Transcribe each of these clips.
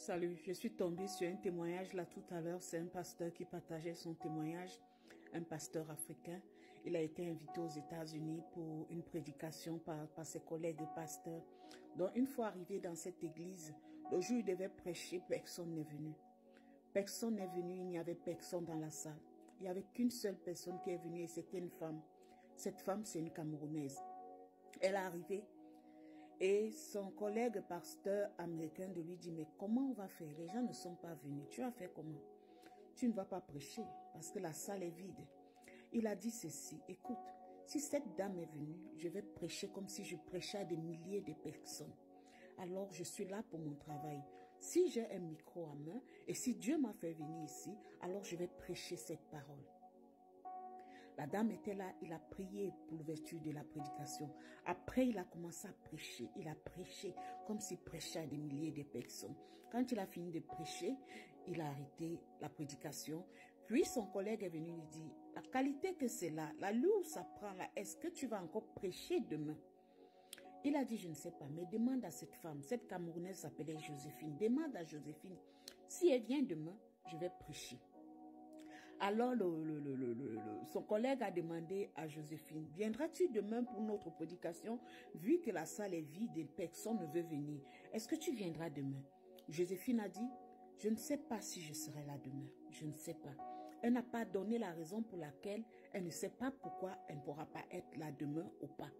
Salut, je suis tombée sur un témoignage là tout à l'heure. C'est un pasteur qui partageait son témoignage, un pasteur africain. Il a été invité aux États-Unis pour une prédication par ses collègues pasteurs. Donc une fois arrivé dans cette église, le jour où il devait prêcher, personne n'est venu. Personne n'est venu, il n'y avait personne dans la salle. Il n'y avait qu'une seule personne qui est venue et c'était une femme. Cette femme, c'est une Camerounaise. Elle est arrivée. Et son collègue pasteur américain de lui dit, mais comment on va faire? Les gens ne sont pas venus. Tu vas faire comment? Tu ne vas pas prêcher parce que la salle est vide. Il a dit ceci, écoute, si cette dame est venue, je vais prêcher comme si je prêchais à des milliers de personnes. Alors je suis là pour mon travail. Si j'ai un micro à main et si Dieu m'a fait venir ici, alors je vais prêcher cette parole. La dame était là, il a prié pour l'ouverture de la prédication. Après, il a commencé à prêcher. Il a prêché comme s'il prêchait à des milliers de personnes. Quand il a fini de prêcher, il a arrêté la prédication. Puis son collègue est venu lui dire, la qualité que c'est là, la lourde ça prend là, est-ce que tu vas encore prêcher demain? Il a dit, je ne sais pas, mais demande à cette femme, cette Camerounaise s'appelait Joséphine, demande à Joséphine, si elle vient demain, je vais prêcher. Alors, son collègue a demandé à Joséphine, viendras-tu demain pour notre prédication, vu que la salle est vide et personne ne veut venir? Est-ce que tu viendras demain? Joséphine a dit, je ne sais pas si je serai là demain. Je ne sais pas. Elle n'a pas donné la raison pour laquelle elle ne sait pas pourquoi elle ne pourra pas être là demain ou pas.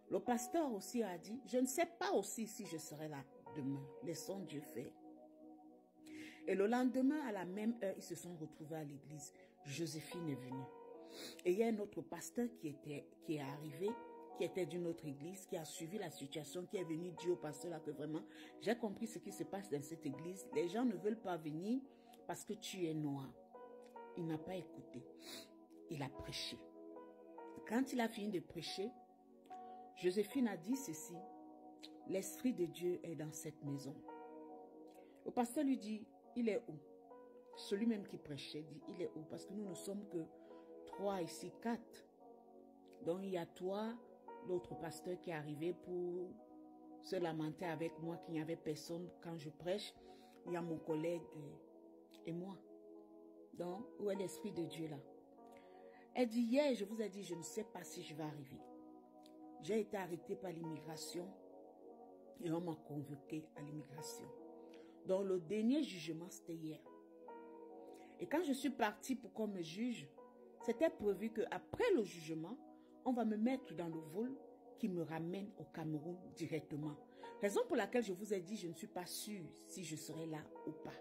Le pasteur aussi a dit, je ne sais pas aussi si je serai là demain. Laissons Dieu faire. Et le lendemain, à la même heure, ils se sont retrouvés à l'église. Joséphine est venue. Et il y a un autre pasteur qui est arrivé, qui était d'une autre église, qui a suivi la situation, qui est venu dire au pasteur là que vraiment, j'ai compris ce qui se passe dans cette église. Les gens ne veulent pas venir parce que tu es noir. Il n'a pas écouté. Il a prêché. Quand il a fini de prêcher, Joséphine a dit ceci, l'Esprit de Dieu est dans cette maison. Le pasteur lui dit, il est où? Celui même qui prêchait dit, il est où? Parce que nous ne sommes que 3 ici, 4. Donc il y a toi, l'autre pasteur qui est arrivé pour se lamenter avec moi qu'il n'y avait personne quand je prêche. Il y a mon collègue et moi. Donc, où est l'Esprit de Dieu là? Elle dit, hier, je vous ai dit, je ne sais pas si je vais arriver. J'ai été arrêtée par l'immigration et on m'a convoqué à l'immigration. Donc, le dernier jugement, c'était hier. Et quand je suis partie pour qu'on me juge, c'était prévu qu'après le jugement, on va me mettre dans le vol qui me ramène au Cameroun directement. Raison pour laquelle je vous ai dit, je ne suis pas sûre si je serai là ou pas.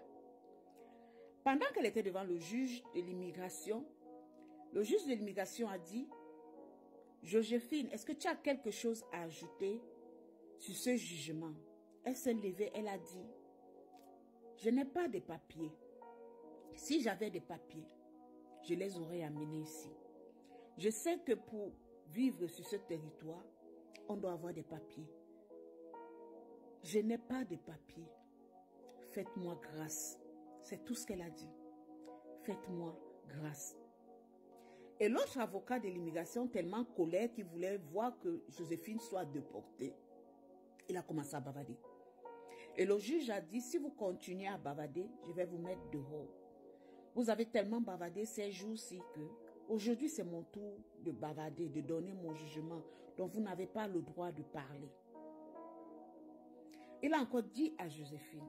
Pendant qu'elle était devant le juge de l'immigration, le juge de l'immigration a dit, Joséphine, est-ce que tu as quelque chose à ajouter sur ce jugement? Elle s'est levée, elle a dit, je n'ai pas de papiers. Si j'avais des papiers, je les aurais amenés ici. Je sais que pour vivre sur ce territoire, on doit avoir des papiers. Je n'ai pas de papiers. Faites-moi grâce. C'est tout ce qu'elle a dit. Faites-moi grâce. Et l'autre avocat de l'immigration, tellement colère qu'il voulait voir que Joséphine soit déportée, il a commencé à bavader. Et le juge a dit, si vous continuez à bavader, je vais vous mettre dehors. Vous avez tellement bavardé ces jours-ci que aujourd'hui c'est mon tour de bavader, de donner mon jugement. Donc vous n'avez pas le droit de parler. Il a encore dit à Joséphine,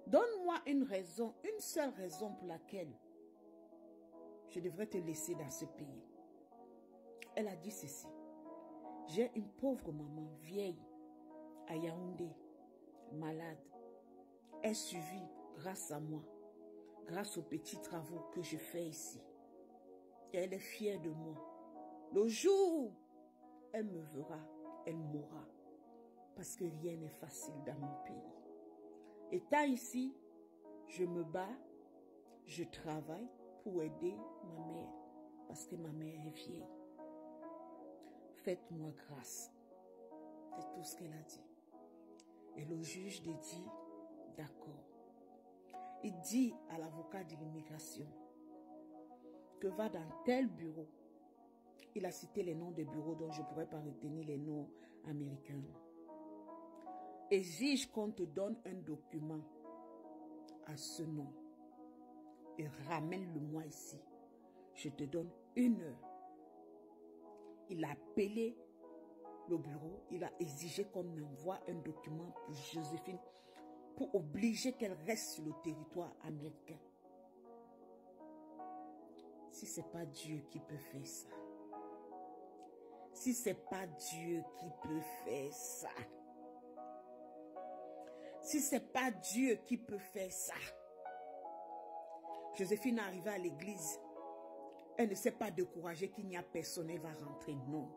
donne-moi une raison, une seule raison pour laquelle je devrais te laisser dans ce pays. Elle a dit ceci, j'ai une pauvre maman vieille à Yaoundé, malade. Elle survit grâce à moi. Grâce aux petits travaux que je fais ici. Et elle est fière de moi. Le jour où elle me verra, elle mourra. Parce que rien n'est facile dans mon pays. Étant ici, je me bats, je travaille pour aider ma mère. Parce que ma mère est vieille. Faites-moi grâce. C'est tout ce qu'elle a dit. Et le juge dit, d'accord. Il dit à l'avocat de l'immigration que va dans tel bureau. Il a cité les noms des bureaux dont je ne pourrais pas retenir les noms américains. exige qu'on te donne un document à ce nom et ramène-le-moi ici. Je te donne 1 heure. Il a appelé le bureau, il a exigé qu'on envoie un document pour Joséphine pour obliger qu'elle reste sur le territoire américain. Si ce n'est pas Dieu qui peut faire ça, si ce n'est pas Dieu qui peut faire ça, si ce n'est pas Dieu qui peut faire ça, Joséphine est arrivée à l'église. Elle ne s'est pas découragée qu'il n'y a personne, elle va rentrer. Non.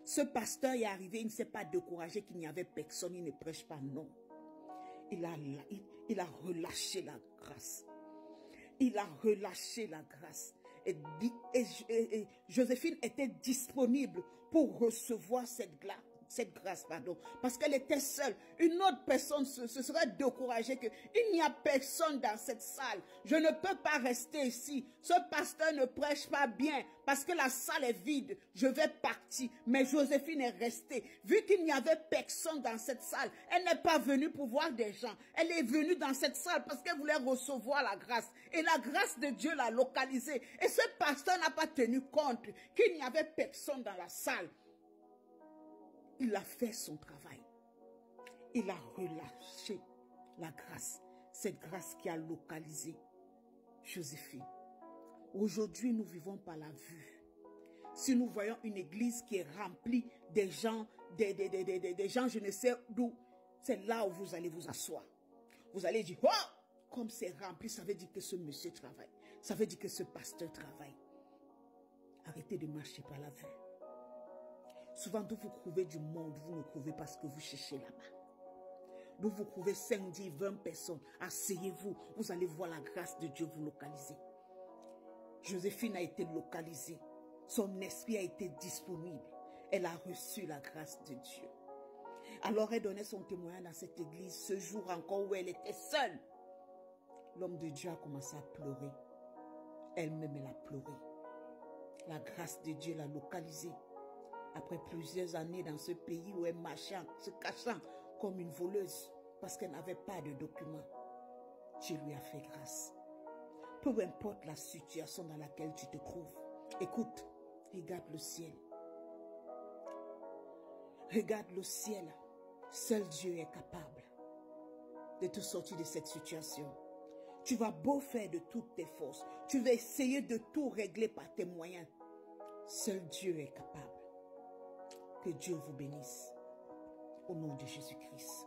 Ce pasteur est arrivé, il ne s'est pas découragé qu'il n'y avait personne, il ne prêche pas. Non. Il a relâché la grâce. Il a relâché la grâce. Et Joséphine était disponible pour recevoir cette grâce, parce qu'elle était seule. Une autre personne se serait découragée qu'il n'y a personne dans cette salle. Je ne peux pas rester ici. Ce pasteur ne prêche pas bien parce que la salle est vide. Je vais partir. Mais Joséphine est restée. Vu qu'il n'y avait personne dans cette salle, elle n'est pas venue pour voir des gens. Elle est venue dans cette salle parce qu'elle voulait recevoir la grâce. Et la grâce de Dieu l'a localisée. Et ce pasteur n'a pas tenu compte qu'il n'y avait personne dans la salle. Il a fait son travail. Il a relâché la grâce. Cette grâce qui a localisé Joséphine. Aujourd'hui, nous vivons par la vue. Si nous voyons une église qui est remplie des gens, des gens, je ne sais d'où, c'est là où vous allez vous asseoir. Vous allez dire, oh, comme c'est rempli, ça veut dire que ce monsieur travaille. Ça veut dire que ce pasteur travaille. Arrêtez de marcher par la vue. Souvent, d'où vous trouvez du monde, vous ne trouvez pas ce que vous cherchez là-bas. D'où vous trouvez 5, 10, 20 personnes, asseyez-vous, vous allez voir la grâce de Dieu vous localiser. Joséphine a été localisée. Son esprit a été disponible. Elle a reçu la grâce de Dieu. Alors elle donnait son témoignage dans cette église, ce jour encore où elle était seule. L'homme de Dieu a commencé à pleurer. Elle-même, elle a pleuré. La grâce de Dieu l'a localisée. Après plusieurs années dans ce pays où elle marchait se cachant comme une voleuse parce qu'elle n'avait pas de documents, Dieu lui a fait grâce. Peu importe la situation dans laquelle tu te trouves, écoute, regarde le ciel. Regarde le ciel. Seul Dieu est capable de te sortir de cette situation. Tu vas beau faire de toutes tes forces, tu vas essayer de tout régler par tes moyens. Seul Dieu est capable. Que Dieu vous bénisse. Au nom de Jésus-Christ.